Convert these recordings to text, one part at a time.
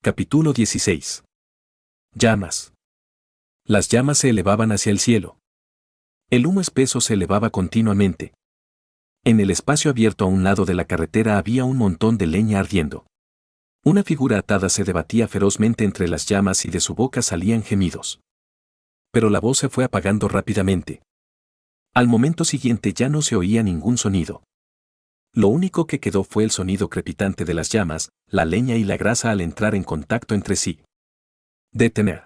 Capítulo 16. Llamas. Las llamas se elevaban hacia el cielo. El humo espeso se elevaba continuamente. En el espacio abierto a un lado de la carretera había un montón de leña ardiendo. Una figura atada se debatía ferozmente entre las llamas y de su boca salían gemidos. Pero la voz se fue apagando rápidamente. Al momento siguiente ya no se oía ningún sonido. Lo único que quedó fue el sonido crepitante de las llamas, la leña y la grasa al entrar en contacto entre sí. ¡Detener!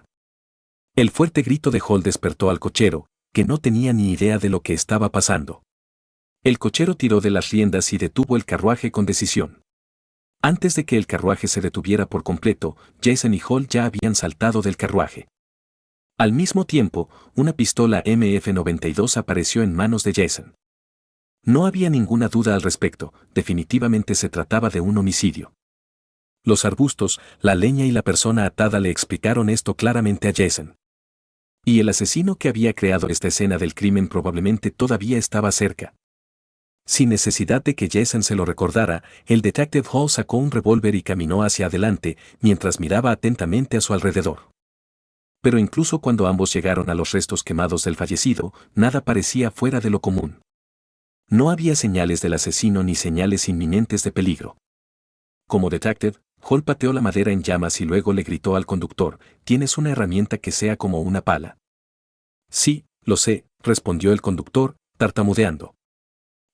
El fuerte grito de Hall despertó al cochero, que no tenía ni idea de lo que estaba pasando. El cochero tiró de las riendas y detuvo el carruaje con decisión. Antes de que el carruaje se detuviera por completo, Jason y Hall ya habían saltado del carruaje. Al mismo tiempo, una pistola MF-92 apareció en manos de Jason. No había ninguna duda al respecto, definitivamente se trataba de un homicidio. Los arbustos, la leña y la persona atada le explicaron esto claramente a Jason. Y el asesino que había creado esta escena del crimen probablemente todavía estaba cerca. Sin necesidad de que Jason se lo recordara, el detective Hall sacó un revólver y caminó hacia adelante, mientras miraba atentamente a su alrededor. Pero incluso cuando ambos llegaron a los restos quemados del fallecido, nada parecía fuera de lo común. No había señales del asesino ni señales inminentes de peligro. Como detective, Hall pateó la madera en llamas y luego le gritó al conductor: «¿Tienes una herramienta que sea como una pala?» «Sí, lo sé», respondió el conductor, tartamudeando.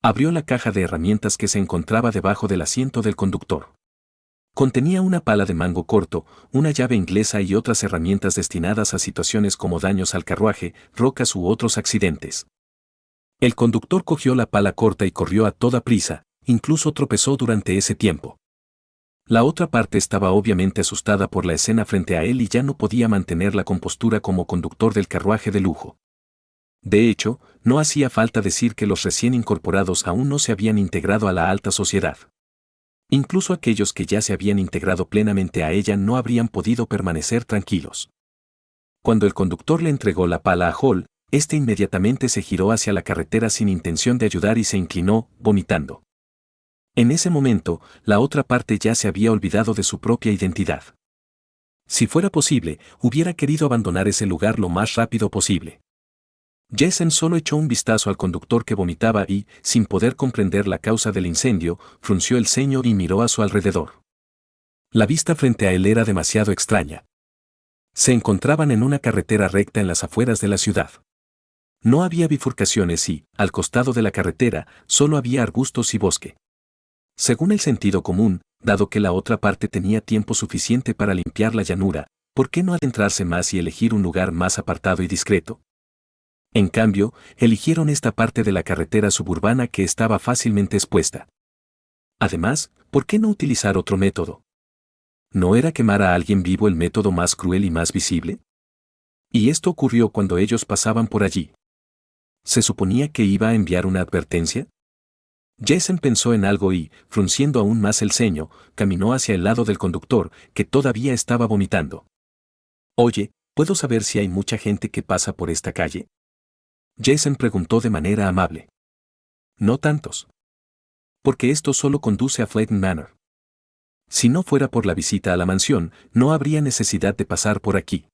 Abrió la caja de herramientas que se encontraba debajo del asiento del conductor. Contenía una pala de mango corto, una llave inglesa y otras herramientas destinadas a situaciones como daños al carruaje, rocas u otros accidentes. El conductor cogió la pala corta y corrió a toda prisa, incluso tropezó durante ese tiempo. La otra parte estaba obviamente asustada por la escena frente a él y ya no podía mantener la compostura como conductor del carruaje de lujo. De hecho, no hacía falta decir que los recién incorporados aún no se habían integrado a la alta sociedad. Incluso aquellos que ya se habían integrado plenamente a ella no habrían podido permanecer tranquilos. Cuando el conductor le entregó la pala a Hall, este inmediatamente se giró hacia la carretera sin intención de ayudar y se inclinó, vomitando. En ese momento, la otra parte ya se había olvidado de su propia identidad. Si fuera posible, hubiera querido abandonar ese lugar lo más rápido posible. Jason solo echó un vistazo al conductor que vomitaba y, sin poder comprender la causa del incendio, frunció el ceño y miró a su alrededor. La vista frente a él era demasiado extraña. Se encontraban en una carretera recta en las afueras de la ciudad. No había bifurcaciones y, al costado de la carretera, solo había arbustos y bosque. Según el sentido común, dado que la otra parte tenía tiempo suficiente para limpiar la llanura, ¿por qué no adentrarse más y elegir un lugar más apartado y discreto? En cambio, eligieron esta parte de la carretera suburbana que estaba fácilmente expuesta. Además, ¿por qué no utilizar otro método? ¿No era quemar a alguien vivo el método más cruel y más visible? Y esto ocurrió cuando ellos pasaban por allí. ¿Se suponía que iba a enviar una advertencia? Jason pensó en algo y, frunciendo aún más el ceño, caminó hacia el lado del conductor, que todavía estaba vomitando. «Oye, ¿puedo saber si hay mucha gente que pasa por esta calle?» Jason preguntó de manera amable. «No tantos. Porque esto solo conduce a Flayton Manor. Si no fuera por la visita a la mansión, no habría necesidad de pasar por aquí.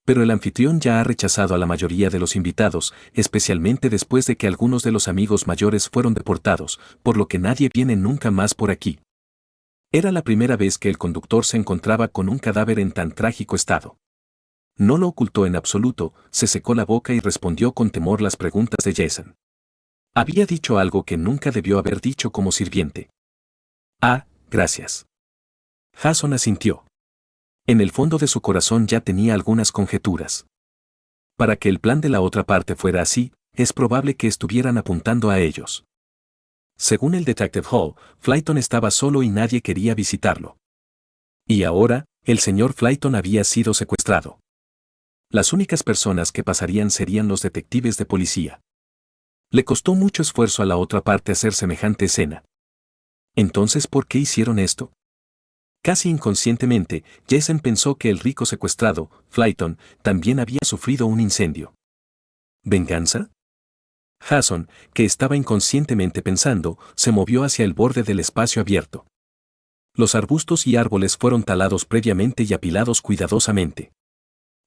Pero el anfitrión ya ha rechazado a la mayoría de los invitados, especialmente después de que algunos de los amigos mayores fueron deportados, por lo que nadie viene nunca más por aquí». Era la primera vez que el conductor se encontraba con un cadáver en tan trágico estado. No lo ocultó en absoluto, se secó la boca y respondió con temor las preguntas de Jason. Había dicho algo que nunca debió haber dicho como sirviente. «Ah, gracias». Jason asintió. En el fondo de su corazón ya tenía algunas conjeturas. Para que el plan de la otra parte fuera así, es probable que estuvieran apuntando a ellos. Según el detective Hall, Flayton estaba solo y nadie quería visitarlo. Y ahora, el señor Flayton había sido secuestrado. Las únicas personas que pasarían serían los detectives de policía. Le costó mucho esfuerzo a la otra parte hacer semejante escena. Entonces, ¿por qué hicieron esto? Casi inconscientemente, Jason pensó que el rico secuestrado, Flayton, también había sufrido un incendio. ¿Venganza? Jason, que estaba inconscientemente pensando, se movió hacia el borde del espacio abierto. Los arbustos y árboles fueron talados previamente y apilados cuidadosamente.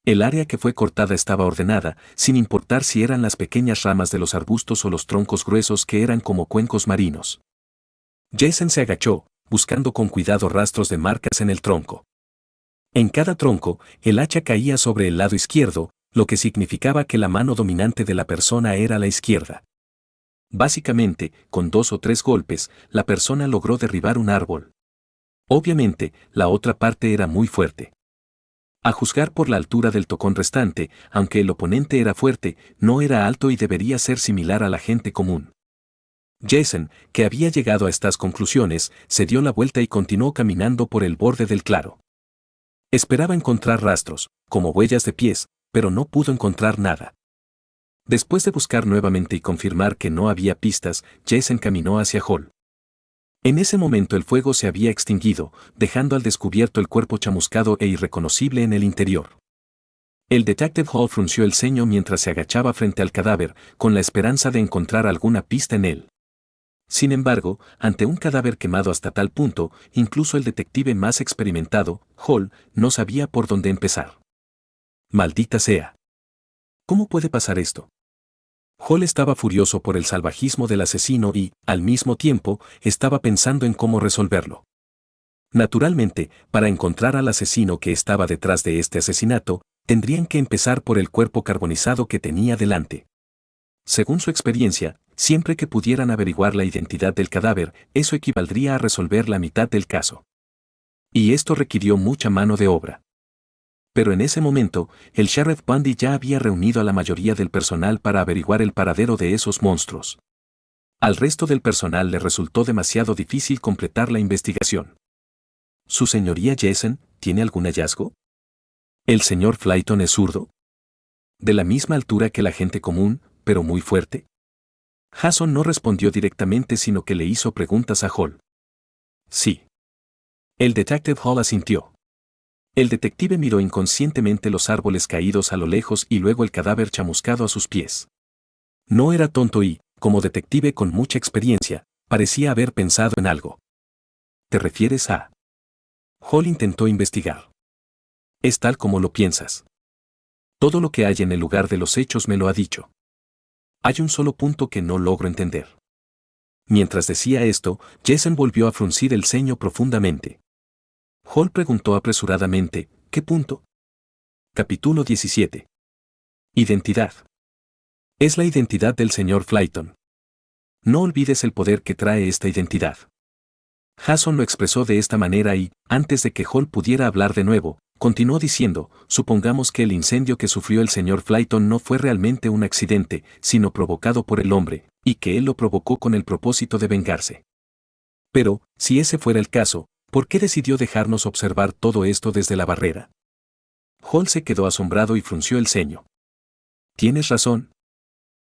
El área que fue cortada estaba ordenada, sin importar si eran las pequeñas ramas de los arbustos o los troncos gruesos que eran como cuencos marinos. Jason se agachó, buscando con cuidado rastros de marcas en el tronco. En cada tronco, el hacha caía sobre el lado izquierdo, lo que significaba que la mano dominante de la persona era la izquierda. Básicamente, con 2 o 3 golpes, la persona logró derribar un árbol. Obviamente, la otra parte era muy fuerte. A juzgar por la altura del tocón restante, aunque el oponente era fuerte, no era alto y debería ser similar a la gente común. Jason, que había llegado a estas conclusiones, se dio la vuelta y continuó caminando por el borde del claro. Esperaba encontrar rastros, como huellas de pies, pero no pudo encontrar nada. Después de buscar nuevamente y confirmar que no había pistas, Jason caminó hacia Hall. En ese momento el fuego se había extinguido, dejando al descubierto el cuerpo chamuscado e irreconocible en el interior. El detective Hall frunció el ceño mientras se agachaba frente al cadáver, con la esperanza de encontrar alguna pista en él. Sin embargo, ante un cadáver quemado hasta tal punto, incluso el detective más experimentado, Hall, no sabía por dónde empezar. ¡Maldita sea! ¿Cómo puede pasar esto? Hall estaba furioso por el salvajismo del asesino y, al mismo tiempo, estaba pensando en cómo resolverlo. Naturalmente, para encontrar al asesino que estaba detrás de este asesinato, tendrían que empezar por el cuerpo carbonizado que tenía delante. Según su experiencia, siempre que pudieran averiguar la identidad del cadáver, eso equivaldría a resolver la mitad del caso. Y esto requirió mucha mano de obra. Pero en ese momento, el Sheriff Bundy ya había reunido a la mayoría del personal para averiguar el paradero de esos monstruos. Al resto del personal le resultó demasiado difícil completar la investigación. ¿Su señoría Jason tiene algún hallazgo? ¿El señor Flayton es zurdo? ¿De la misma altura que la gente común, pero muy fuerte? Jason no respondió directamente sino que le hizo preguntas a Hall. Sí. El detective Hall asintió. El detective miró inconscientemente los árboles caídos a lo lejos y luego el cadáver chamuscado a sus pies. No era tonto y, como detective con mucha experiencia, parecía haber pensado en algo. ¿Te refieres a? Hall intentó investigar. Es tal como lo piensas. Todo lo que hay en el lugar de los hechos me lo ha dicho. Hay un solo punto que no logro entender. Mientras decía esto, Jason volvió a fruncir el ceño profundamente. Hall preguntó apresuradamente, ¿qué punto? Capítulo 17. Identidad. Es la identidad del señor Flayton. No olvides el poder que trae esta identidad. Jason lo expresó de esta manera y, antes de que Hall pudiera hablar de nuevo, continuó diciendo, supongamos que el incendio que sufrió el señor Flayton no fue realmente un accidente, sino provocado por el hombre, y que él lo provocó con el propósito de vengarse. Pero, si ese fuera el caso, ¿por qué decidió dejarnos observar todo esto desde la barrera? Hall se quedó asombrado y frunció el ceño. Tienes razón.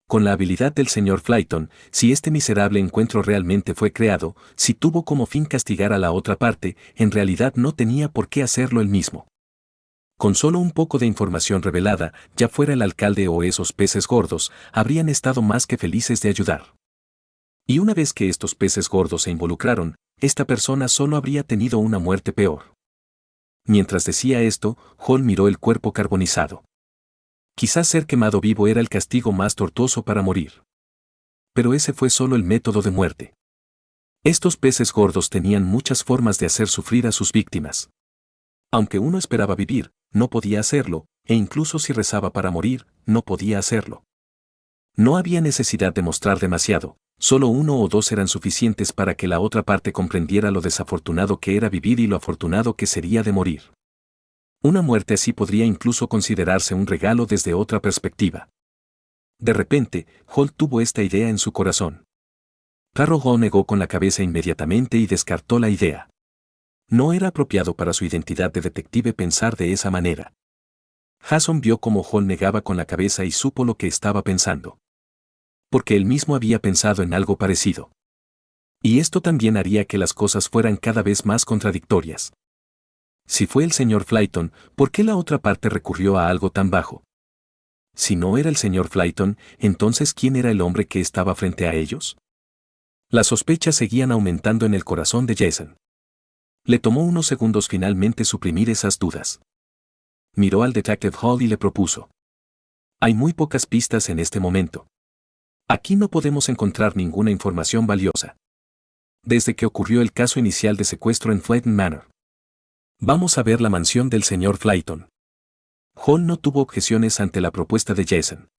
Con la habilidad del señor Flayton, si este miserable encuentro realmente fue creado, si tuvo como fin castigar a la otra parte, en realidad no tenía por qué hacerlo él mismo. Con solo un poco de información revelada, ya fuera el alcalde o esos peces gordos, habrían estado más que felices de ayudar. Y una vez que estos peces gordos se involucraron, esta persona solo habría tenido una muerte peor. Mientras decía esto, Hall miró el cuerpo carbonizado. Quizás ser quemado vivo era el castigo más tortuoso para morir. Pero ese fue solo el método de muerte. Estos peces gordos tenían muchas formas de hacer sufrir a sus víctimas. Aunque uno esperaba vivir, no podía hacerlo, e incluso si rezaba para morir, no podía hacerlo. No había necesidad de mostrar demasiado, solo 1 o 2 eran suficientes para que la otra parte comprendiera lo desafortunado que era vivir y lo afortunado que sería de morir. Una muerte así podría incluso considerarse un regalo desde otra perspectiva. De repente, Hall tuvo esta idea en su corazón. Hall negó con la cabeza inmediatamente y descartó la idea. No era apropiado para su identidad de detective pensar de esa manera. Jason vio cómo Hall negaba con la cabeza y supo lo que estaba pensando. Porque él mismo había pensado en algo parecido. Y esto también haría que las cosas fueran cada vez más contradictorias. Si fue el señor Flayton, ¿por qué la otra parte recurrió a algo tan bajo? Si no era el señor Flayton, entonces ¿quién era el hombre que estaba frente a ellos? Las sospechas seguían aumentando en el corazón de Jason. Le tomó unos segundos finalmente suprimir esas dudas. Miró al Detective Hall y le propuso. Hay muy pocas pistas en este momento. Aquí no podemos encontrar ninguna información valiosa. Desde que ocurrió el caso inicial de secuestro en Fletton Manor. Vamos a ver la mansión del señor Flayton. Hall no tuvo objeciones ante la propuesta de Jason.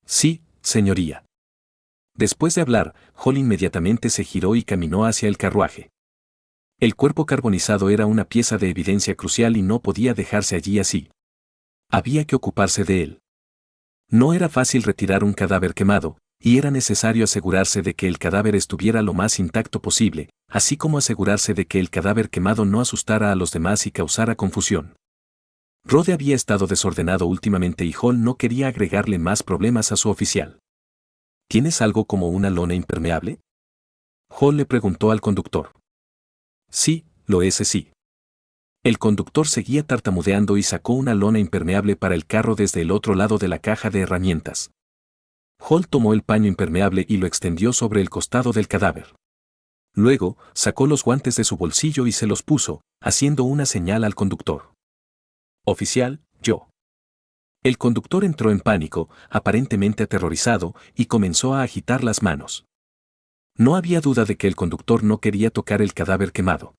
Sí, señoría. Después de hablar, Hall inmediatamente se giró y caminó hacia el carruaje. El cuerpo carbonizado era una pieza de evidencia crucial y no podía dejarse allí así. Había que ocuparse de él. No era fácil retirar un cadáver quemado, y era necesario asegurarse de que el cadáver estuviera lo más intacto posible, así como asegurarse de que el cadáver quemado no asustara a los demás y causara confusión. Rode había estado desordenado últimamente y Hall no quería agregarle más problemas a su oficial. ¿Tienes algo como una lona impermeable? Hall le preguntó al conductor. Sí, lo es, sí. El conductor seguía tartamudeando y sacó una lona impermeable para el carro desde el otro lado de la caja de herramientas. Hall tomó el paño impermeable y lo extendió sobre el costado del cadáver. Luego, sacó los guantes de su bolsillo y se los puso, haciendo una señal al conductor. Oficial, yo. El conductor entró en pánico, aparentemente aterrorizado, y comenzó a agitar las manos. No había duda de que el conductor no quería tocar el cadáver quemado.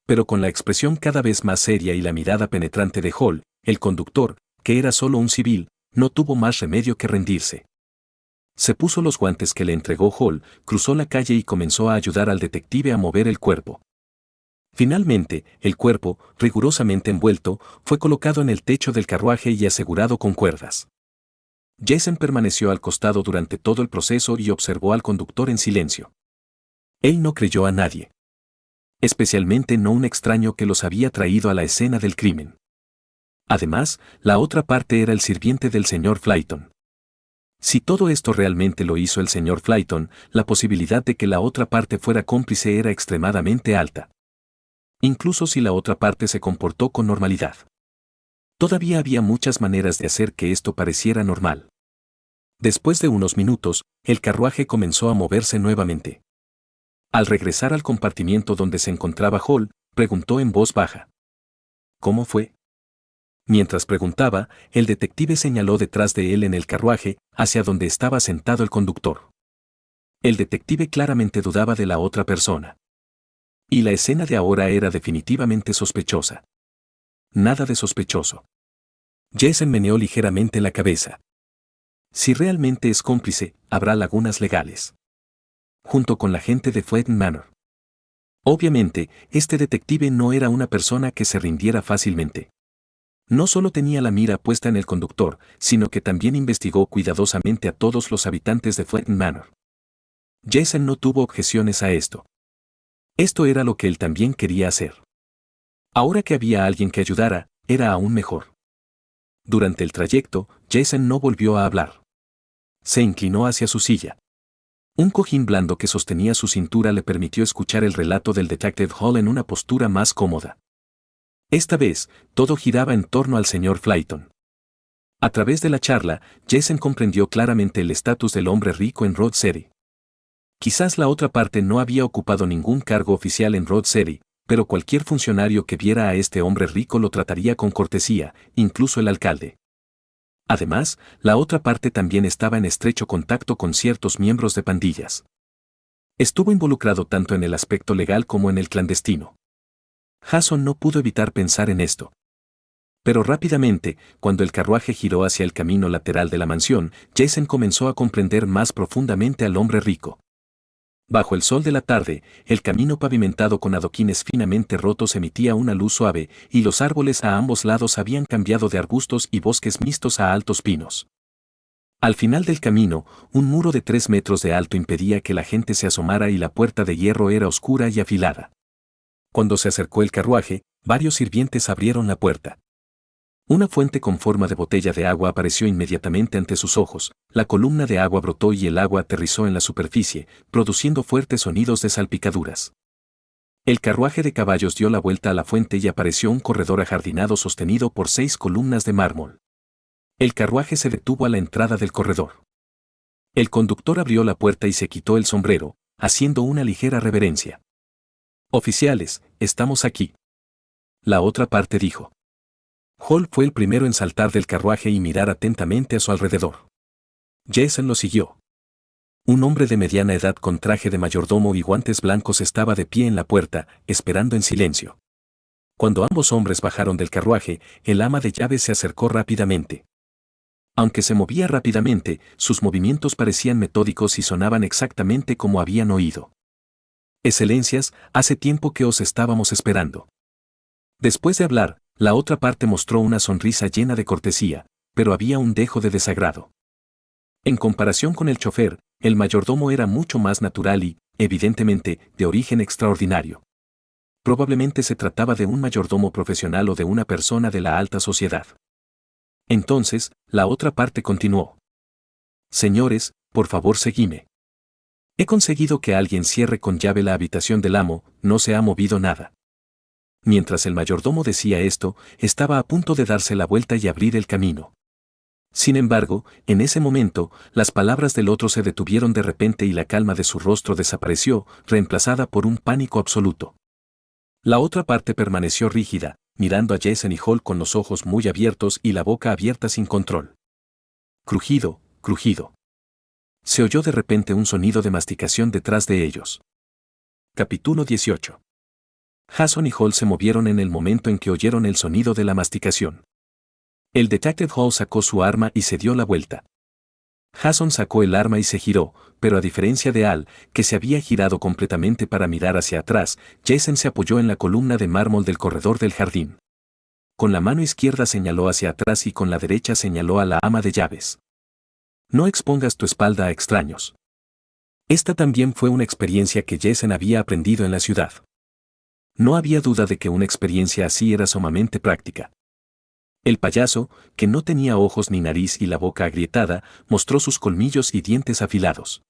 Pero con la expresión cada vez más seria y la mirada penetrante de Hall, el conductor, que era solo un civil, no tuvo más remedio que rendirse. Se puso los guantes que le entregó Hall, cruzó la calle y comenzó a ayudar al detective a mover el cuerpo. Finalmente, el cuerpo, rigurosamente envuelto, fue colocado en el techo del carruaje y asegurado con cuerdas. Jason permaneció al costado durante todo el proceso y observó al conductor en silencio. Él no creyó a nadie. Especialmente no un extraño que los había traído a la escena del crimen. Además, la otra parte era el sirviente del señor Flayton. Si todo esto realmente lo hizo el señor Flayton, la posibilidad de que la otra parte fuera cómplice era extremadamente alta. Incluso si la otra parte se comportó con normalidad. Todavía había muchas maneras de hacer que esto pareciera normal. Después de unos minutos, el carruaje comenzó a moverse nuevamente. Al regresar al compartimiento donde se encontraba Hall, preguntó en voz baja. ¿Cómo fue? Mientras preguntaba, el detective señaló detrás de él en el carruaje, hacia donde estaba sentado el conductor. El detective claramente dudaba de la otra persona. Y la escena de ahora era definitivamente sospechosa. Nada de sospechoso. Jason meneó ligeramente la cabeza. Si realmente es cómplice, habrá lagunas legales. Junto con la gente de Fletton Manor. Obviamente, este detective no era una persona que se rindiera fácilmente. No solo tenía la mira puesta en el conductor, sino que también investigó cuidadosamente a todos los habitantes de Fletton Manor. Jason no tuvo objeciones a esto. Esto era lo que él también quería hacer. Ahora que había alguien que ayudara, era aún mejor. Durante el trayecto, Jason no volvió a hablar. Se inclinó hacia su silla. Un cojín blando que sostenía su cintura le permitió escuchar el relato del Detective Hall en una postura más cómoda. Esta vez, todo giraba en torno al señor Flayton. A través de la charla, Jason comprendió claramente el estatus del hombre rico en Road City. Quizás la otra parte no había ocupado ningún cargo oficial en Road City, pero cualquier funcionario que viera a este hombre rico lo trataría con cortesía, incluso el alcalde. Además, la otra parte también estaba en estrecho contacto con ciertos miembros de pandillas. Estuvo involucrado tanto en el aspecto legal como en el clandestino. Jason no pudo evitar pensar en esto. Pero rápidamente, cuando el carruaje giró hacia el camino lateral de la mansión, Jason comenzó a comprender más profundamente al hombre rico. Bajo el sol de la tarde, el camino pavimentado con adoquines finamente rotos emitía una luz suave, y los árboles a ambos lados habían cambiado de arbustos y bosques mixtos a altos pinos. Al final del camino, un muro de 3 metros de alto impedía que la gente se asomara y la puerta de hierro era oscura y afilada. Cuando se acercó el carruaje, varios sirvientes abrieron la puerta. Una fuente con forma de botella de agua apareció inmediatamente ante sus ojos, la columna de agua brotó y el agua aterrizó en la superficie, produciendo fuertes sonidos de salpicaduras. El carruaje de caballos dio la vuelta a la fuente y apareció un corredor ajardinado sostenido por 6 columnas de mármol. El carruaje se detuvo a la entrada del corredor. El conductor abrió la puerta y se quitó el sombrero, haciendo una ligera reverencia. Oficiales, estamos aquí. La otra parte dijo. Hall fue el primero en saltar del carruaje y mirar atentamente a su alrededor. Jason lo siguió. Un hombre de mediana edad con traje de mayordomo y guantes blancos estaba de pie en la puerta, esperando en silencio. Cuando ambos hombres bajaron del carruaje, el ama de llaves se acercó rápidamente. Aunque se movía rápidamente, sus movimientos parecían metódicos y sonaban exactamente como habían oído. Excelencias, hace tiempo que os estábamos esperando. Después de hablar, la otra parte mostró una sonrisa llena de cortesía, pero había un dejo de desagrado. En comparación con el chofer, el mayordomo era mucho más natural y, evidentemente, de origen extraordinario. Probablemente se trataba de un mayordomo profesional o de una persona de la alta sociedad. Entonces, la otra parte continuó. Señores, por favor seguime. He conseguido que alguien cierre con llave la habitación del amo, no se ha movido nada. Mientras el mayordomo decía esto, estaba a punto de darse la vuelta y abrir el camino. Sin embargo, en ese momento, las palabras del otro se detuvieron de repente y la calma de su rostro desapareció, reemplazada por un pánico absoluto. La otra parte permaneció rígida, mirando a Jason y Hall con los ojos muy abiertos y la boca abierta sin control. Crujido, crujido. Se oyó de repente un sonido de masticación detrás de ellos. Capítulo 18. Jason y Hall se movieron en el momento en que oyeron el sonido de la masticación. El detective Hall sacó su arma y se dio la vuelta. Jason sacó el arma y se giró, pero a diferencia de Al, que se había girado completamente para mirar hacia atrás, Jason se apoyó en la columna de mármol del corredor del jardín. Con la mano izquierda señaló hacia atrás y con la derecha señaló a la ama de llaves. No expongas tu espalda a extraños. Esta también fue una experiencia que Jason había aprendido en la ciudad. No había duda de que una experiencia así era sumamente práctica. El payaso, que no tenía ojos ni nariz y la boca agrietada, mostró sus colmillos y dientes afilados.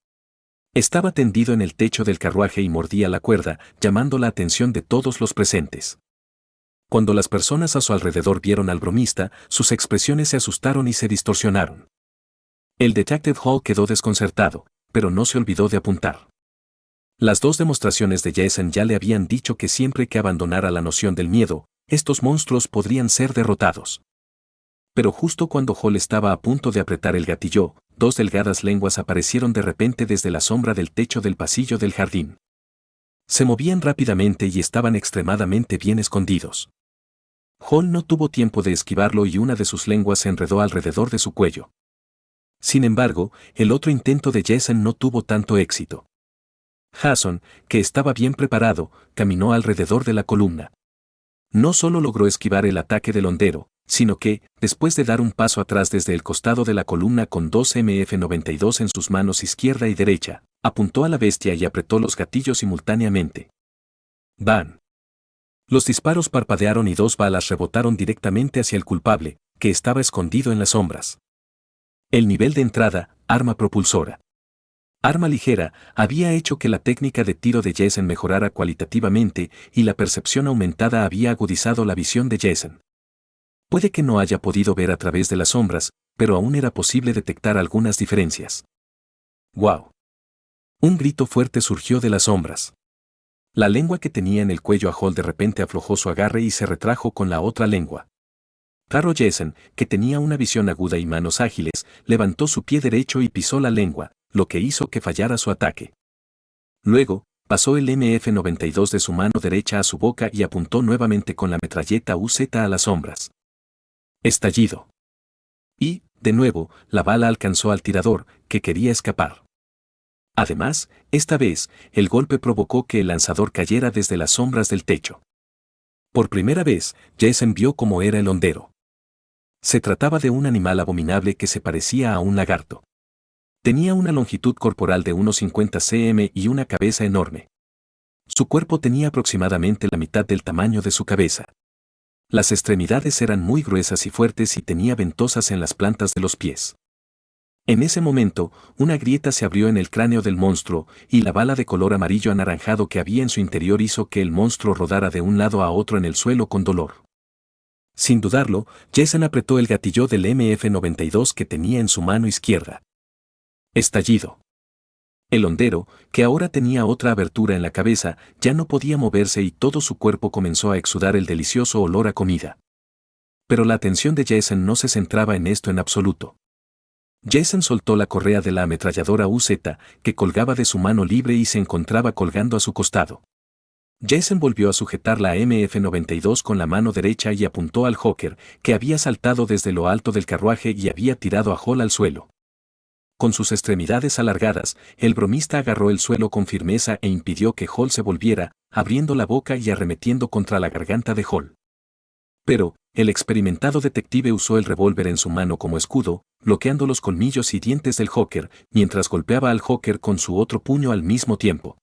Estaba tendido en el techo del carruaje y mordía la cuerda, llamando la atención de todos los presentes. Cuando las personas a su alrededor vieron al bromista, sus expresiones se asustaron y se distorsionaron. El detective Hall quedó desconcertado, pero no se olvidó de apuntar. Las dos demostraciones de Jason ya le habían dicho que siempre que abandonara la noción del miedo, estos monstruos podrían ser derrotados. Pero justo cuando Hall estaba a punto de apretar el gatillo, dos delgadas lenguas aparecieron de repente desde la sombra del techo del pasillo del jardín. Se movían rápidamente y estaban extremadamente bien escondidos. Hall no tuvo tiempo de esquivarlo y una de sus lenguas se enredó alrededor de su cuello. Sin embargo, el otro intento de Jason no tuvo tanto éxito. Jason, que estaba bien preparado, caminó alrededor de la columna. No solo logró esquivar el ataque del hondero, sino que, después de dar un paso atrás desde el costado de la columna con dos MF-92 en sus manos izquierda y derecha, apuntó a la bestia y apretó los gatillos simultáneamente. ¡Bam! Los disparos parpadearon y dos balas rebotaron directamente hacia el culpable, que estaba escondido en las sombras. El nivel de entrada, arma propulsora. Arma ligera, había hecho que la técnica de tiro de Jason mejorara cualitativamente y la percepción aumentada había agudizado la visión de Jason. Puede que no haya podido ver a través de las sombras, pero aún era posible detectar algunas diferencias. ¡Guau! Un grito fuerte surgió de las sombras. La lengua que tenía en el cuello a Hall de repente aflojó su agarre y se retrajo con la otra lengua. Claro, Jason, que tenía una visión aguda y manos ágiles, levantó su pie derecho y pisó la lengua, lo que hizo que fallara su ataque. Luego, pasó el MF-92 de su mano derecha a su boca y apuntó nuevamente con la metralleta UZ a las sombras. Estallido. Y, de nuevo, la bala alcanzó al tirador, que quería escapar. Además, esta vez, el golpe provocó que el lanzador cayera desde las sombras del techo. Por primera vez, Jason vio cómo era el hondero. Se trataba de un animal abominable que se parecía a un lagarto. Tenía una longitud corporal de unos 50 cm y una cabeza enorme. Su cuerpo tenía aproximadamente la mitad del tamaño de su cabeza. Las extremidades eran muy gruesas y fuertes y tenía ventosas en las plantas de los pies. En ese momento, una grieta se abrió en el cráneo del monstruo y la bala de color amarillo anaranjado que había en su interior hizo que el monstruo rodara de un lado a otro en el suelo con dolor. Sin dudarlo, Jason apretó el gatillo del MF-92 que tenía en su mano izquierda. Estallido. El hondero, que ahora tenía otra abertura en la cabeza, ya no podía moverse y todo su cuerpo comenzó a exudar el delicioso olor a comida. Pero la atención de Jason no se centraba en esto en absoluto. Jason soltó la correa de la ametralladora UZ, que colgaba de su mano libre y se encontraba colgando a su costado. Jason volvió a sujetar la MF-92 con la mano derecha y apuntó al Hawker, que había saltado desde lo alto del carruaje y había tirado a Hall al suelo. Con sus extremidades alargadas, el bromista agarró el suelo con firmeza e impidió que Hall se volviera, abriendo la boca y arremetiendo contra la garganta de Hall. Pero, el experimentado detective usó el revólver en su mano como escudo, bloqueando los colmillos y dientes del Hawker, mientras golpeaba al Hawker con su otro puño al mismo tiempo.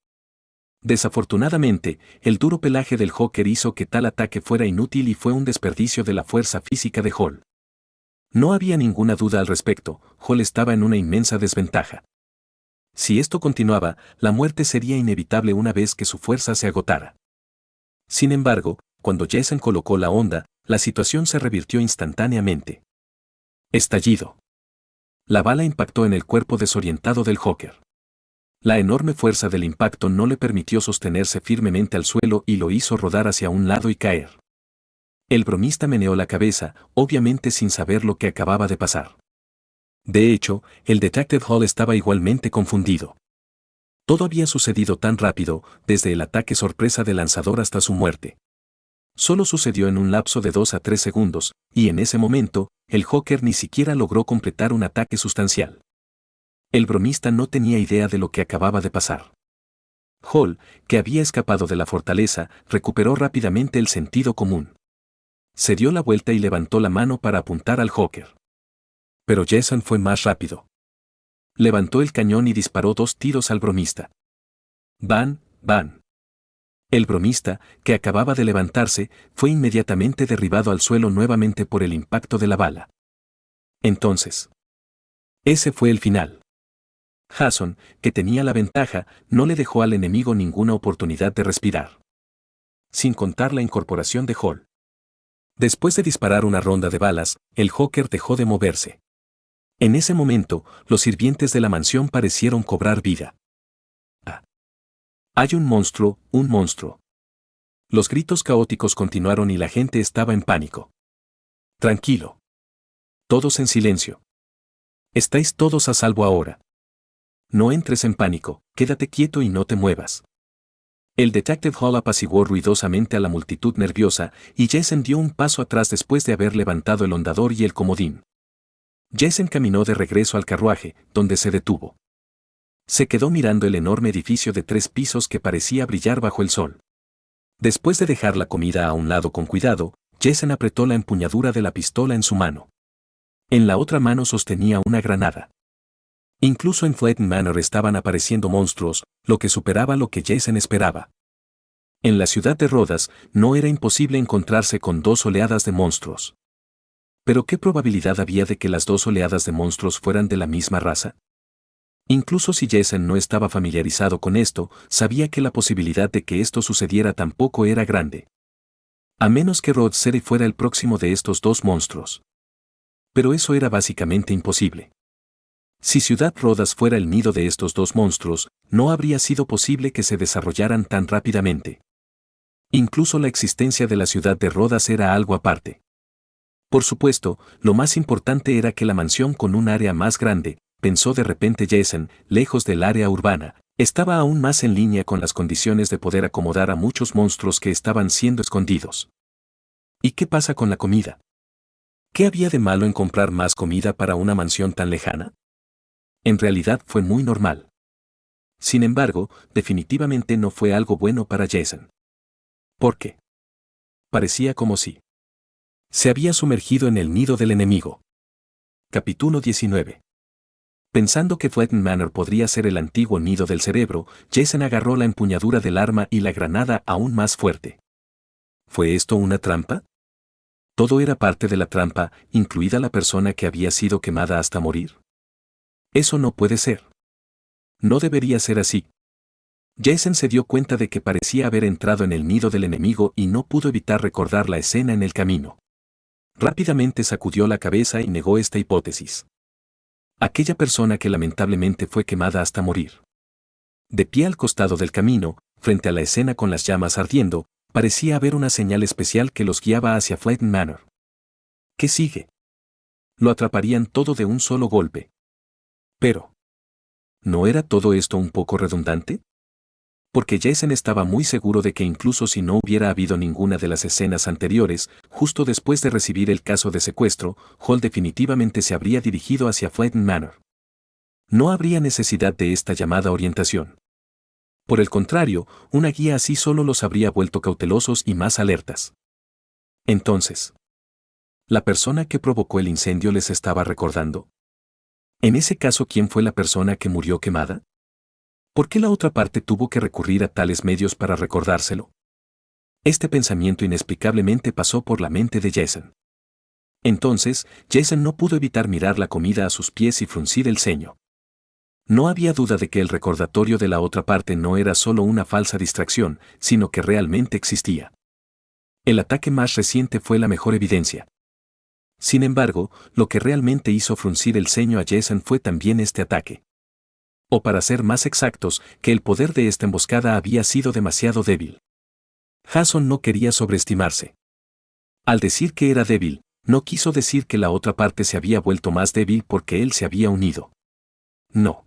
Desafortunadamente, el duro pelaje del Hawker hizo que tal ataque fuera inútil y fue un desperdicio de la fuerza física de Hall. No había ninguna duda al respecto, Hall estaba en una inmensa desventaja. Si esto continuaba, la muerte sería inevitable una vez que su fuerza se agotara. Sin embargo, cuando Jason colocó la onda, la situación se revirtió instantáneamente. Estallido. La bala impactó en el cuerpo desorientado del Hawker. La enorme fuerza del impacto no le permitió sostenerse firmemente al suelo y lo hizo rodar hacia un lado y caer. El bromista meneó la cabeza, obviamente sin saber lo que acababa de pasar. De hecho, el detective Hall estaba igualmente confundido. Todo había sucedido tan rápido, desde el ataque sorpresa del lanzador hasta su muerte. Solo sucedió en un lapso de 2 a 3 segundos, y en ese momento, el Hawker ni siquiera logró completar un ataque sustancial. El bromista no tenía idea de lo que acababa de pasar. Hall, que había escapado de la fortaleza, recuperó rápidamente el sentido común. Se dio la vuelta y levantó la mano para apuntar al Hawker. Pero Jason fue más rápido. Levantó el cañón y disparó 2 tiros al bromista. ¡Ban, ban! El bromista, que acababa de levantarse, fue inmediatamente derribado al suelo nuevamente por el impacto de la bala. Entonces, ese fue el final. Jason, que tenía la ventaja, no le dejó al enemigo ninguna oportunidad de respirar. Sin contar la incorporación de Hall. Después de disparar una ronda de balas, el Hawker dejó de moverse. En ese momento, los sirvientes de la mansión parecieron cobrar vida. ¡Ah! Hay un monstruo, un monstruo. Los gritos caóticos continuaron y la gente estaba en pánico. Tranquilo. Todos en silencio. Estáis todos a salvo ahora. No entres en pánico, quédate quieto y no te muevas. El detective Hall apaciguó ruidosamente a la multitud nerviosa y Jason dio un paso atrás después de haber levantado el ondador y el comodín. Jason caminó de regreso al carruaje, donde se detuvo. Se quedó mirando el enorme edificio de 3 pisos que parecía brillar bajo el sol. Después de dejar la comida a un lado con cuidado, Jason apretó la empuñadura de la pistola en su mano. En la otra mano sostenía una granada. Incluso en Fletton Manor estaban apareciendo monstruos, lo que superaba lo que Jason esperaba. En la ciudad de Rodas, no era imposible encontrarse con 2 oleadas de monstruos. Pero ¿qué probabilidad había de que las 2 oleadas de monstruos fueran de la misma raza? Incluso si Jason no estaba familiarizado con esto, sabía que la posibilidad de que esto sucediera tampoco era grande. A menos que Rod Serey fuera el próximo de estos 2 monstruos. Pero eso era básicamente imposible. Si Ciudad Rodas fuera el nido de estos 2 monstruos, no habría sido posible que se desarrollaran tan rápidamente. Incluso la existencia de la ciudad de Rodas era algo aparte. Por supuesto, lo más importante era que la mansión con un área más grande, pensó de repente Jason, lejos del área urbana, estaba aún más en línea con las condiciones de poder acomodar a muchos monstruos que estaban siendo escondidos. ¿Y qué pasa con la comida? ¿Qué había de malo en comprar más comida para una mansión tan lejana? En realidad fue muy normal. Sin embargo, definitivamente no fue algo bueno para Jason. ¿Por qué? Parecía como si se había sumergido en el nido del enemigo. Capítulo 19. Pensando que Fletton Manor podría ser el antiguo nido del cerebro, Jason agarró la empuñadura del arma y la granada aún más fuerte. ¿Fue esto una trampa? Todo era parte de la trampa, incluida la persona que había sido quemada hasta morir. Eso no puede ser. No debería ser así. Jason se dio cuenta de que parecía haber entrado en el nido del enemigo y no pudo evitar recordar la escena en el camino. Rápidamente sacudió la cabeza y negó esta hipótesis. Aquella persona que lamentablemente fue quemada hasta morir. De pie al costado del camino, frente a la escena con las llamas ardiendo, parecía haber una señal especial que los guiaba hacia Flayton Manor. ¿Qué sigue? Lo atraparían todo de un solo golpe. Pero, ¿no era todo esto un poco redundante? Porque Jason estaba muy seguro de que incluso si no hubiera habido ninguna de las escenas anteriores, justo después de recibir el caso de secuestro, Hall definitivamente se habría dirigido hacia Flayton Manor. No habría necesidad de esta llamada orientación. Por el contrario, una guía así solo los habría vuelto cautelosos y más alertas. Entonces, ¿la persona que provocó el incendio les estaba recordando? En ese caso, ¿quién fue la persona que murió quemada? ¿Por qué la otra parte tuvo que recurrir a tales medios para recordárselo? Este pensamiento inexplicablemente pasó por la mente de Jason. Entonces, Jason no pudo evitar mirar la comida a sus pies y fruncir el ceño. No había duda de que el recordatorio de la otra parte no era solo una falsa distracción, sino que realmente existía. El ataque más reciente fue la mejor evidencia. Sin embargo, lo que realmente hizo fruncir el ceño a Jason fue también este ataque. O para ser más exactos, que el poder de esta emboscada había sido demasiado débil. Jason no quería sobreestimarse. Al decir que era débil, no quiso decir que la otra parte se había vuelto más débil porque él se había unido. No.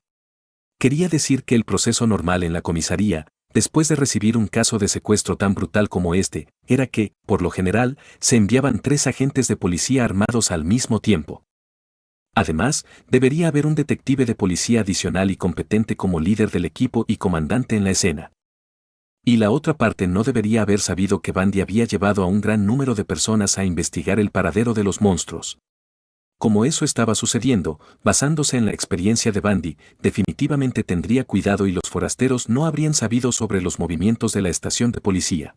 Quería decir que el proceso normal en la comisaría, después de recibir un caso de secuestro tan brutal como este, era que, por lo general, se enviaban 3 agentes de policía armados al mismo tiempo. Además, debería haber un detective de policía adicional y competente como líder del equipo y comandante en la escena. Y la otra parte no debería haber sabido que Bundy había llevado a un gran número de personas a investigar el paradero de los monstruos. Como eso estaba sucediendo, basándose en la experiencia de Bundy, definitivamente tendría cuidado y los forasteros no habrían sabido sobre los movimientos de la estación de policía.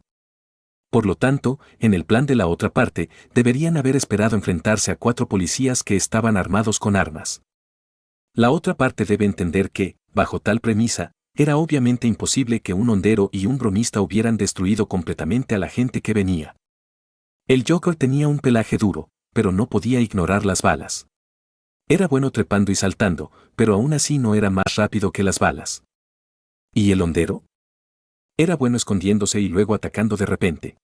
Por lo tanto, en el plan de la otra parte, deberían haber esperado enfrentarse a 4 policías que estaban armados con armas. La otra parte debe entender que, bajo tal premisa, era obviamente imposible que un hondero y un bromista hubieran destruido completamente a la gente que venía. El Joker tenía un pelaje duro, pero no podía ignorar las balas. Era bueno trepando y saltando, pero aún así no era más rápido que las balas. ¿Y el hondero? Era bueno escondiéndose y luego atacando de repente.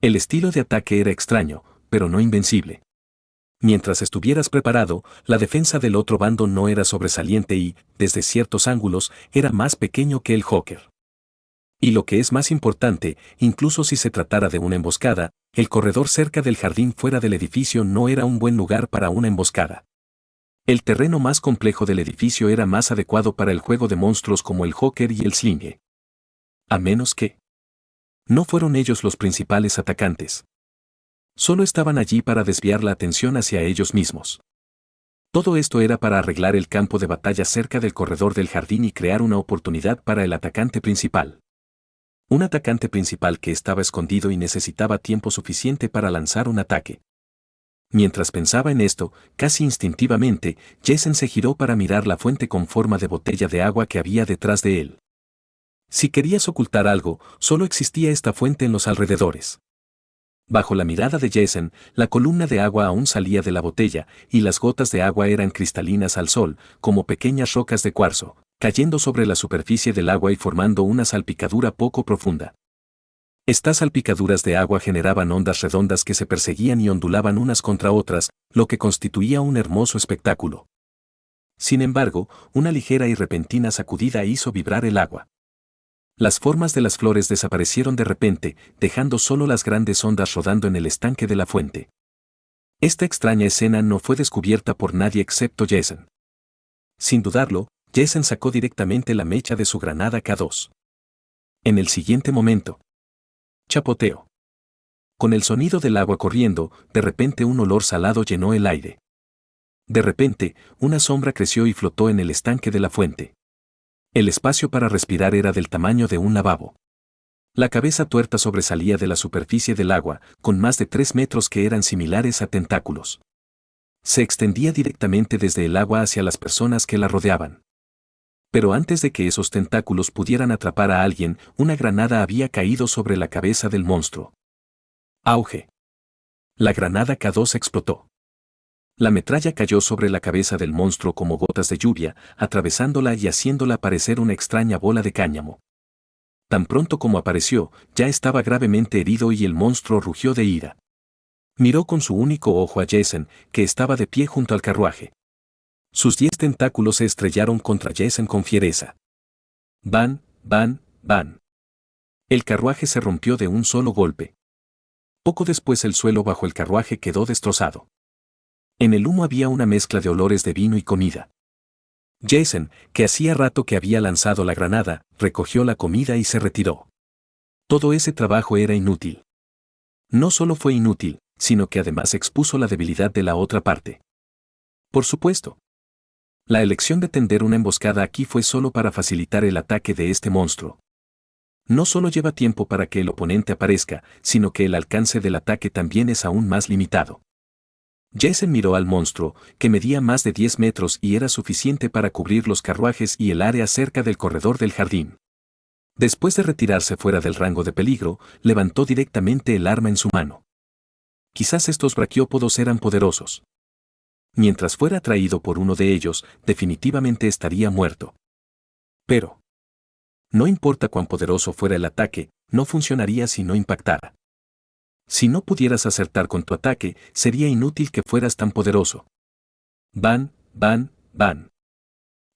El estilo de ataque era extraño, pero no invencible. Mientras estuvieras preparado, la defensa del otro bando no era sobresaliente y, desde ciertos ángulos, era más pequeño que el Joker. Y lo que es más importante, incluso si se tratara de una emboscada, el corredor cerca del jardín fuera del edificio no era un buen lugar para una emboscada. El terreno más complejo del edificio era más adecuado para el juego de monstruos como el Joker y el Slinge. A menos que no fueron ellos los principales atacantes. Solo estaban allí para desviar la atención hacia ellos mismos. Todo esto era para arreglar el campo de batalla cerca del corredor del jardín y crear una oportunidad para el atacante principal. Un atacante principal que estaba escondido y necesitaba tiempo suficiente para lanzar un ataque. Mientras pensaba en esto, casi instintivamente, Jason se giró para mirar la fuente con forma de botella de agua que había detrás de él. Si querías ocultar algo, solo existía esta fuente en los alrededores. Bajo la mirada de Jason, la columna de agua aún salía de la botella, y las gotas de agua eran cristalinas al sol, como pequeñas rocas de cuarzo, cayendo sobre la superficie del agua y formando una salpicadura poco profunda. Estas salpicaduras de agua generaban ondas redondas que se perseguían y ondulaban unas contra otras, lo que constituía un hermoso espectáculo. Sin embargo, una ligera y repentina sacudida hizo vibrar el agua. Las formas de las flores desaparecieron de repente, dejando solo las grandes ondas rodando en el estanque de la fuente. Esta extraña escena no fue descubierta por nadie excepto Jason. Sin dudarlo, Jason sacó directamente la mecha de su granada K2. En el siguiente momento. Chapoteo. Con el sonido del agua corriendo, de repente un olor salado llenó el aire. De repente, una sombra creció y flotó en el estanque de la fuente. El espacio para respirar era del tamaño de un lavabo. La cabeza tuerta sobresalía de la superficie del agua, con más de 3 metros que eran similares a tentáculos. Se extendía directamente desde el agua hacia las personas que la rodeaban. Pero antes de que esos tentáculos pudieran atrapar a alguien, una granada había caído sobre la cabeza del monstruo. Auge. La granada K2 explotó. La metralla cayó sobre la cabeza del monstruo como gotas de lluvia, atravesándola y haciéndola parecer una extraña bola de cáñamo. Tan pronto como apareció, ya estaba gravemente herido y el monstruo rugió de ira. Miró con su único ojo a Jason, que estaba de pie junto al carruaje. Sus 10 tentáculos se estrellaron contra Jason con fiereza. Van, van, van. El carruaje se rompió de un solo golpe. Poco después el suelo bajo el carruaje quedó destrozado. En el humo había una mezcla de olores de vino y comida. Jason, que hacía rato que había lanzado la granada, recogió la comida y se retiró. Todo ese trabajo era inútil. No solo fue inútil, sino que además expuso la debilidad de la otra parte. Por supuesto. La elección de tender una emboscada aquí fue solo para facilitar el ataque de este monstruo. No solo lleva tiempo para que el oponente aparezca, sino que el alcance del ataque también es aún más limitado. Jason miró al monstruo, que medía más de 10 metros y era suficiente para cubrir los carruajes y el área cerca del corredor del jardín. Después de retirarse fuera del rango de peligro, levantó directamente el arma en su mano. Quizás estos braquiópodos eran poderosos. Mientras fuera atraído por uno de ellos, definitivamente estaría muerto. Pero, no importa cuán poderoso fuera el ataque, no funcionaría si no impactara. Si no pudieras acertar con tu ataque, sería inútil que fueras tan poderoso. Van, van, van.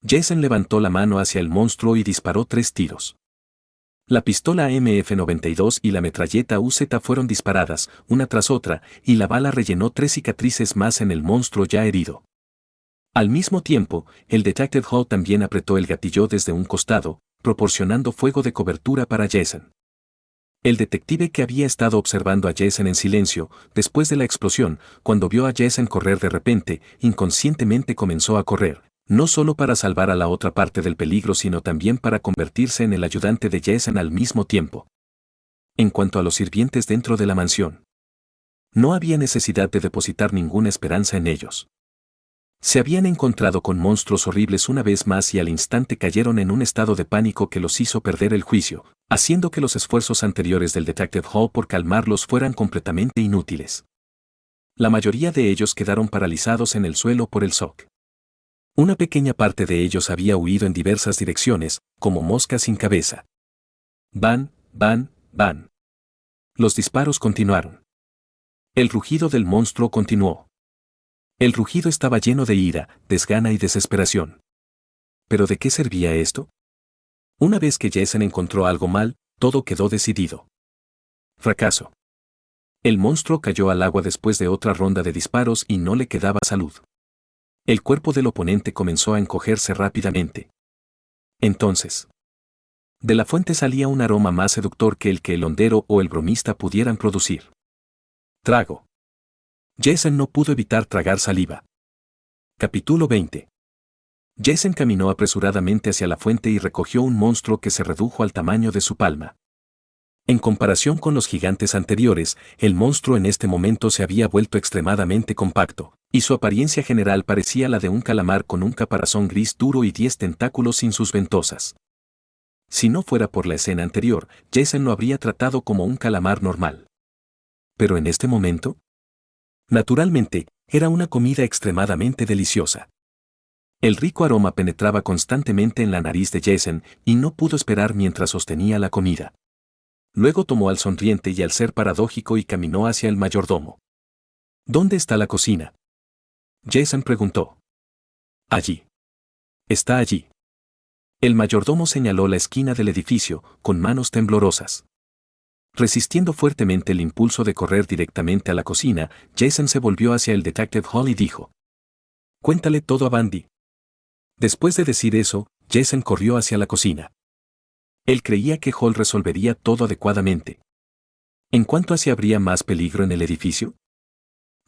Jason levantó la mano hacia el monstruo y disparó 3 tiros. La pistola MF-92 y la metralleta UZ fueron disparadas, una tras otra, y la bala rellenó 3 cicatrices más en el monstruo ya herido. Al mismo tiempo, el Detective Hall también apretó el gatillo desde un costado, proporcionando fuego de cobertura para Jason. El detective que había estado observando a Jason en silencio, después de la explosión, cuando vio a Jason correr de repente, inconscientemente comenzó a correr, no solo para salvar a la otra parte del peligro sino también para convertirse en el ayudante de Jason al mismo tiempo. En cuanto a los sirvientes dentro de la mansión, no había necesidad de depositar ninguna esperanza en ellos. Se habían encontrado con monstruos horribles una vez más y al instante cayeron en un estado de pánico que los hizo perder el juicio, haciendo que los esfuerzos anteriores del Detective Hall por calmarlos fueran completamente inútiles. La mayoría de ellos quedaron paralizados en el suelo por el shock. Una pequeña parte de ellos había huido en diversas direcciones, como moscas sin cabeza. Van, van, van. Los disparos continuaron. El rugido del monstruo continuó. El rugido estaba lleno de ira, desgana y desesperación. ¿Pero de qué servía esto? Una vez que Jason encontró algo mal, todo quedó decidido. Fracaso. El monstruo cayó al agua después de otra ronda de disparos y no le quedaba salud. El cuerpo del oponente comenzó a encogerse rápidamente. Entonces, de la fuente salía un aroma más seductor que el hondero o el bromista pudieran producir. Trago. Jason no pudo evitar tragar saliva. Capítulo 20. Jason caminó apresuradamente hacia la fuente y recogió un monstruo que se redujo al tamaño de su palma. En comparación con los gigantes anteriores, el monstruo en este momento se había vuelto extremadamente compacto, y su apariencia general parecía la de un calamar con un caparazón gris duro y 10 tentáculos sin sus ventosas. Si no fuera por la escena anterior, Jason lo habría tratado como un calamar normal. Pero en este momento, naturalmente, era una comida extremadamente deliciosa. El rico aroma penetraba constantemente en la nariz de Jason y no pudo esperar mientras sostenía la comida. Luego tomó al sonriente y al ser paradójico y caminó hacia el mayordomo. ¿Dónde está la cocina? Jason preguntó. Allí. Está allí. El mayordomo señaló la esquina del edificio, con manos temblorosas. Resistiendo fuertemente el impulso de correr directamente a la cocina, Jason se volvió hacia el Detective Hall y dijo: «Cuéntale todo a Bandy». Después de decir eso, Jason corrió hacia la cocina. Él creía que Hall resolvería todo adecuadamente. ¿En cuanto a si habría más peligro en el edificio?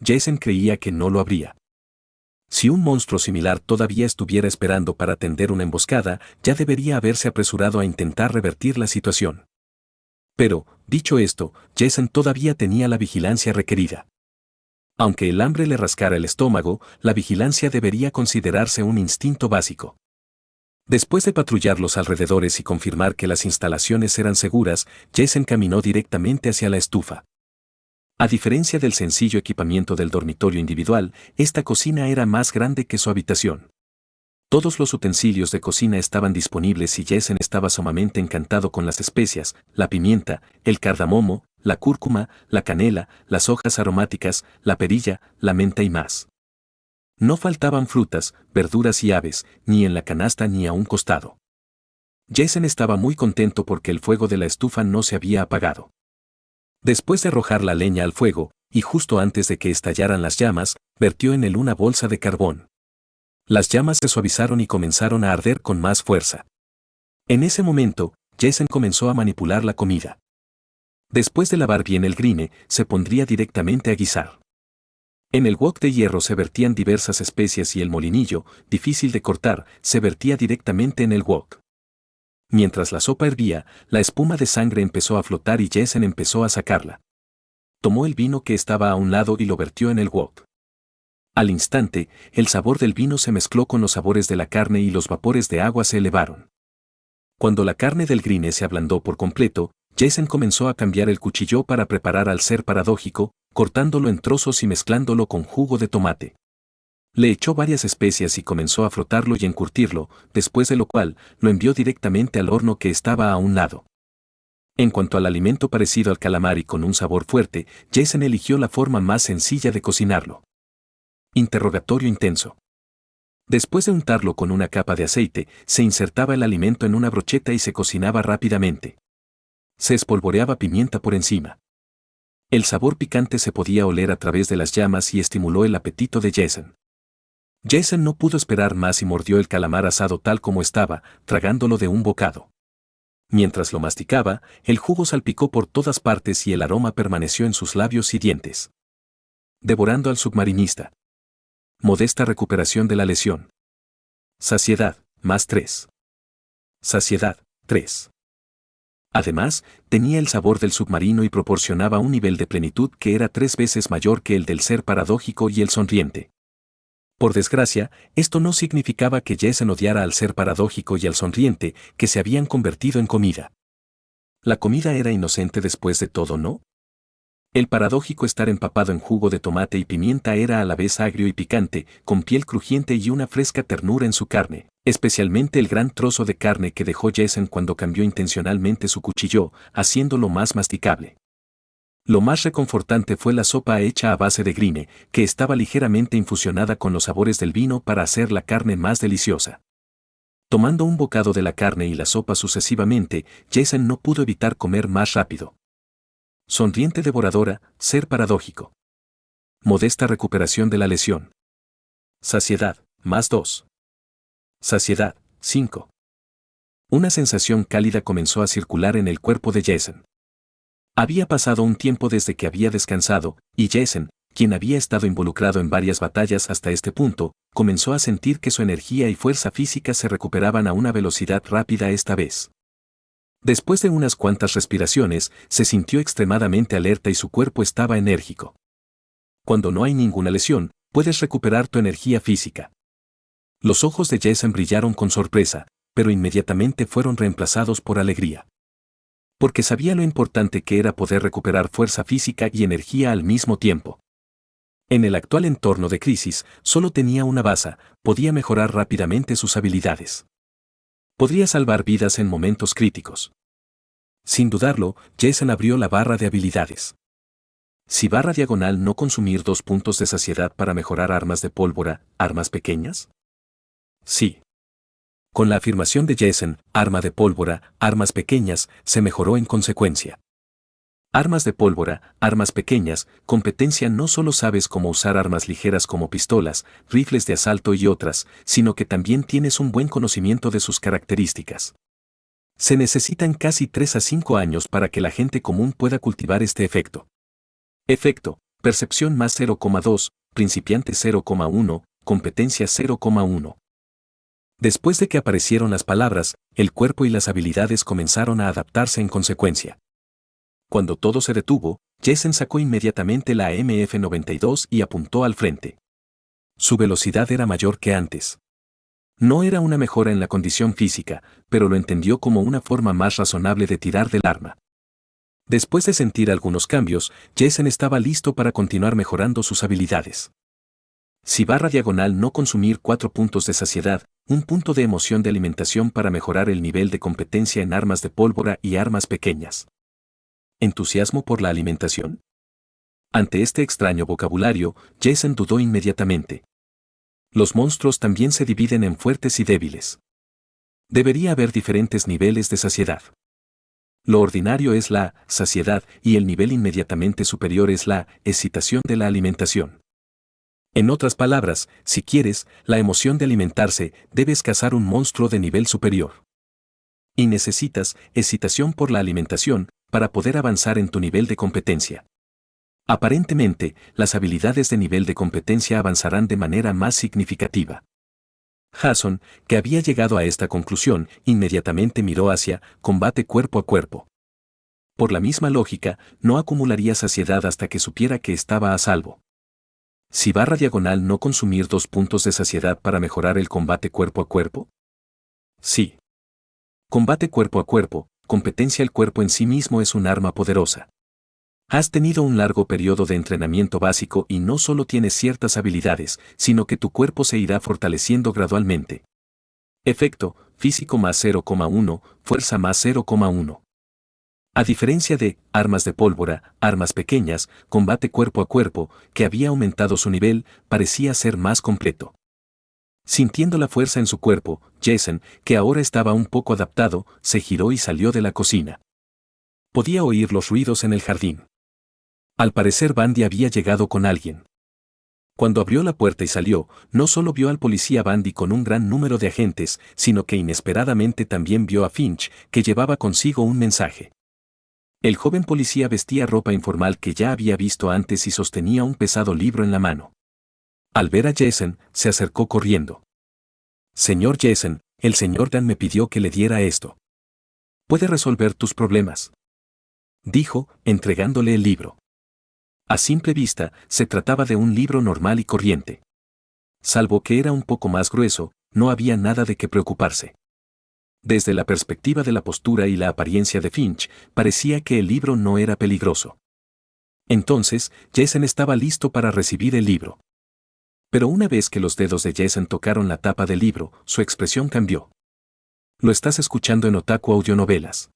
Jason creía que no lo habría. Si un monstruo similar todavía estuviera esperando para tender una emboscada, ya debería haberse apresurado a intentar revertir la situación. Pero, dicho esto, Jason todavía tenía la vigilancia requerida. Aunque el hambre le rascara el estómago, la vigilancia debería considerarse un instinto básico. Después de patrullar los alrededores y confirmar que las instalaciones eran seguras, Jason caminó directamente hacia la estufa. A diferencia del sencillo equipamiento del dormitorio individual, esta cocina era más grande que su habitación. Todos los utensilios de cocina estaban disponibles y Jason estaba sumamente encantado con las especias, la pimienta, el cardamomo, la cúrcuma, la canela, las hojas aromáticas, la perilla, la menta y más. No faltaban frutas, verduras y aves, ni en la canasta ni a un costado. Jason estaba muy contento porque el fuego de la estufa no se había apagado. Después de arrojar la leña al fuego, y justo antes de que estallaran las llamas, vertió en él una bolsa de carbón. Las llamas se suavizaron y comenzaron a arder con más fuerza. En ese momento, Jason comenzó a manipular la comida. Después de lavar bien el grine, se pondría directamente a guisar. En el wok de hierro se vertían diversas especias y el molinillo, difícil de cortar, se vertía directamente en el wok. Mientras la sopa hervía, la espuma de sangre empezó a flotar y Jason empezó a sacarla. Tomó el vino que estaba a un lado y lo vertió en el wok. Al instante, el sabor del vino se mezcló con los sabores de la carne y los vapores de agua se elevaron. Cuando la carne del grine se ablandó por completo, Jason comenzó a cambiar el cuchillo para preparar al ser paradójico, cortándolo en trozos y mezclándolo con jugo de tomate. Le echó varias especias y comenzó a frotarlo y encurtirlo, después de lo cual, lo envió directamente al horno que estaba a un lado. En cuanto al alimento parecido al calamar y con un sabor fuerte, Jason eligió la forma más sencilla de cocinarlo. Interrogatorio intenso. Después de untarlo con una capa de aceite, se insertaba el alimento en una brocheta y se cocinaba rápidamente. Se espolvoreaba pimienta por encima. El sabor picante se podía oler a través de las llamas y estimuló el apetito de Jason. Jason no pudo esperar más y mordió el calamar asado tal como estaba, tragándolo de un bocado. Mientras lo masticaba, el jugo salpicó por todas partes y el aroma permaneció en sus labios y dientes. Devorando al submarinista. Modesta recuperación de la lesión. Saciedad, más 3. Saciedad, 3. Además, tenía el sabor del submarino y proporcionaba un nivel de plenitud que era 3 veces mayor que el del ser paradójico y el sonriente. Por desgracia, esto no significaba que Jason odiara al ser paradójico y al sonriente, que se habían convertido en comida. La comida era inocente después de todo, ¿no? El paradójico estar empapado en jugo de tomate y pimienta era a la vez agrio y picante, con piel crujiente y una fresca ternura en su carne, especialmente el gran trozo de carne que dejó Jason cuando cambió intencionalmente su cuchillo, haciéndolo más masticable. Lo más reconfortante fue la sopa hecha a base de grine, que estaba ligeramente infusionada con los sabores del vino para hacer la carne más deliciosa. Tomando un bocado de la carne y la sopa sucesivamente, Jason no pudo evitar comer más rápido. Sonriente devoradora, ser paradójico. Modesta recuperación de la lesión. Saciedad, más 2. Saciedad, 5. Una sensación cálida comenzó a circular en el cuerpo de Jason. Había pasado un tiempo desde que había descansado, y Jason, quien había estado involucrado en varias batallas hasta este punto, comenzó a sentir que su energía y fuerza física se recuperaban a una velocidad rápida esta vez. Después de unas cuantas respiraciones, se sintió extremadamente alerta y su cuerpo estaba enérgico. Cuando no hay ninguna lesión, puedes recuperar tu energía física. Los ojos de Jason brillaron con sorpresa, pero inmediatamente fueron reemplazados por alegría. Porque sabía lo importante que era poder recuperar fuerza física y energía al mismo tiempo. En el actual entorno de crisis, solo tenía una baza, podía mejorar rápidamente sus habilidades. Podría salvar vidas en momentos críticos. Sin dudarlo, Jason abrió la barra de habilidades. Si barra diagonal no consumir 2 puntos de saciedad para mejorar armas de pólvora, armas pequeñas. Sí. Con la afirmación de Jason, arma de pólvora, armas pequeñas, se mejoró en consecuencia. Armas de pólvora, armas pequeñas, competencia. No solo sabes cómo usar armas ligeras como pistolas, rifles de asalto y otras, sino que también tienes un buen conocimiento de sus características. Se necesitan casi 3 a 5 años para que la gente común pueda cultivar este efecto. Efecto, percepción más 0,2, principiante 0,1, competencia 0,1. Después de que aparecieron las palabras, el cuerpo y las habilidades comenzaron a adaptarse en consecuencia. Cuando todo se detuvo, Jason sacó inmediatamente la MF-92 y apuntó al frente. Su velocidad era mayor que antes. No era una mejora en la condición física, pero lo entendió como una forma más razonable de tirar del arma. Después de sentir algunos cambios, Jason estaba listo para continuar mejorando sus habilidades. Si barra diagonal no consumir 4 puntos de saciedad, un punto de emoción de alimentación para mejorar el nivel de competencia en armas de pólvora y armas pequeñas. ¿Entusiasmo por la alimentación? Ante este extraño vocabulario, Jason dudó inmediatamente. Los monstruos también se dividen en fuertes y débiles. Debería haber diferentes niveles de saciedad. Lo ordinario es la saciedad y el nivel inmediatamente superior es la excitación de la alimentación. En otras palabras, si quieres la emoción de alimentarse, debes cazar un monstruo de nivel superior. Y necesitas excitación por la alimentación para poder avanzar en tu nivel de competencia. Aparentemente, las habilidades de nivel de competencia avanzarán de manera más significativa. Jason, que había llegado a esta conclusión, inmediatamente miró hacia combate cuerpo a cuerpo. Por la misma lógica, no acumularía saciedad hasta que supiera que estaba a salvo. Si barra diagonal no consumir 2 puntos de saciedad para mejorar el combate cuerpo a cuerpo. Sí. Combate cuerpo a cuerpo, competencia. El cuerpo en sí mismo es un arma poderosa. Has tenido un largo periodo de entrenamiento básico y no solo tienes ciertas habilidades, sino que tu cuerpo se irá fortaleciendo gradualmente. Efecto, físico más 0,1, fuerza más 0,1. A diferencia de armas de pólvora, armas pequeñas, combate cuerpo a cuerpo, que había aumentado su nivel, parecía ser más completo. Sintiendo la fuerza en su cuerpo, Jason, que ahora estaba un poco adaptado, se giró y salió de la cocina. Podía oír los ruidos en el jardín. Al parecer Bandy había llegado con alguien. Cuando abrió la puerta y salió, no solo vio al policía Bandy con un gran número de agentes, sino que inesperadamente también vio a Finch, que llevaba consigo un mensaje. El joven policía vestía ropa informal que ya había visto antes y sostenía un pesado libro en la mano. Al ver a Jason, se acercó corriendo. Señor Jason, el señor Dan me pidió que le diera esto. ¿Puede resolver tus problemas?, dijo, entregándole el libro. A simple vista, se trataba de un libro normal y corriente. Salvo que era un poco más grueso, no había nada de qué preocuparse. Desde la perspectiva de la postura y la apariencia de Finch, parecía que el libro no era peligroso. Entonces, Jason estaba listo para recibir el libro. Pero una vez que los dedos de Jason tocaron la tapa del libro, su expresión cambió. Lo estás escuchando en Otaku Audionovelas.